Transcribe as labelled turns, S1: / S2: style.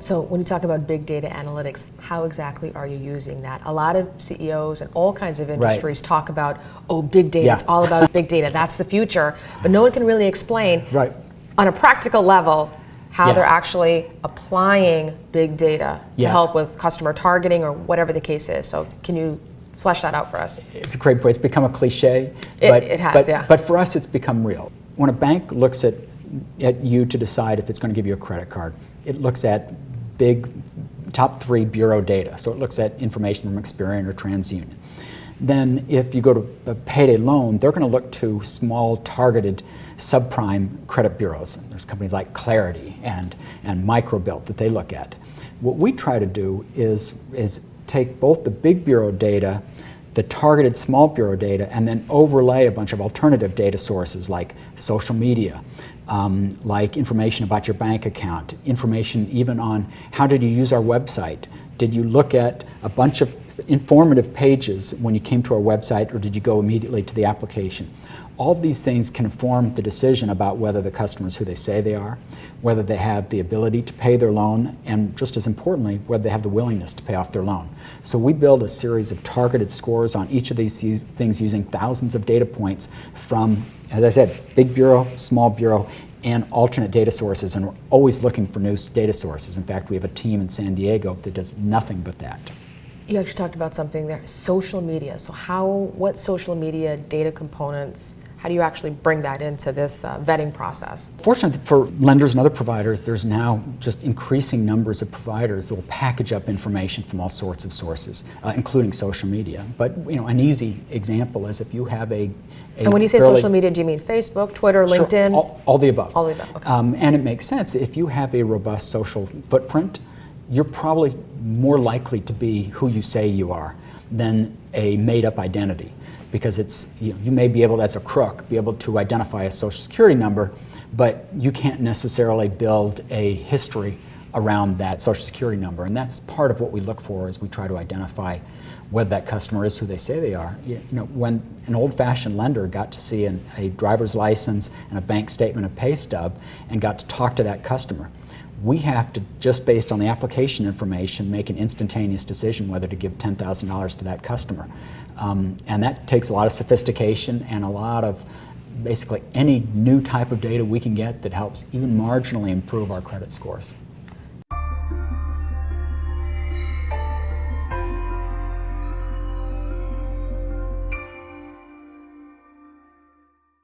S1: So when you talk about big data analytics, how exactly are you using that? A lot of CEOs and all kinds of industries talk about, oh, big data, it's all about big data, that's the future, but no one can really explain on a practical level how they're actually applying big data to help with customer targeting or whatever the case is. So can you flesh that out for us?
S2: It's a great point. It's become a cliche, but for us it's become real. When a bank looks at you to decide if it's going to give you a credit card, it looks at big top 3 bureau data. So it looks at information from Experian or TransUnion. Then if you go to a payday loan, they're going to look to small targeted subprime credit bureaus. There's companies like Clarity and Microbilt that they look at. What we try to do is take both the big bureau data, the targeted small bureau data, and then overlay a bunch of alternative data sources like social media, like information about your bank account, information even on how did you use our website. Did you look at a bunch of informative pages when you came to our website, or did you go immediately to the application? All of these things can inform the decision about whether the customer is who they say they are, whether they have the ability to pay their loan, and just as importantly, whether they have the willingness to pay off their loan. So we build a series of targeted scores on each of these things using thousands of data points from, as I said, big bureau, small bureau, and alternate data sources, and we're always looking for new data sources. In fact, we have a team in San Diego that does nothing but that.
S1: You actually talked about something there, social media. So what social media data components, how do you actually bring that into this vetting process?
S2: Fortunately for lenders and other providers, there's now just increasing numbers of providers that will package up information from all sorts of sources, including social media. But an easy example is if you have a
S1: and when you say social media, do you mean Facebook, Twitter, LinkedIn?
S2: All the above.
S1: All the above, okay.
S2: And it makes sense. If you have a robust social footprint, you're probably more likely to be who you say you are than a made-up identity, because it's you may be able, as a crook, be able to identify a social security number, but you can't necessarily build a history around that social security number, and that's part of what we look for as we try to identify whether that customer is who they say they are. When an old-fashioned lender got to see a driver's license and a bank statement, a pay stub, and got to talk to that customer, we have to, just based on the application information, make an instantaneous decision whether to give $10,000 to that customer. And that takes a lot of sophistication and a lot of basically any new type of data we can get that helps even marginally improve our credit scores.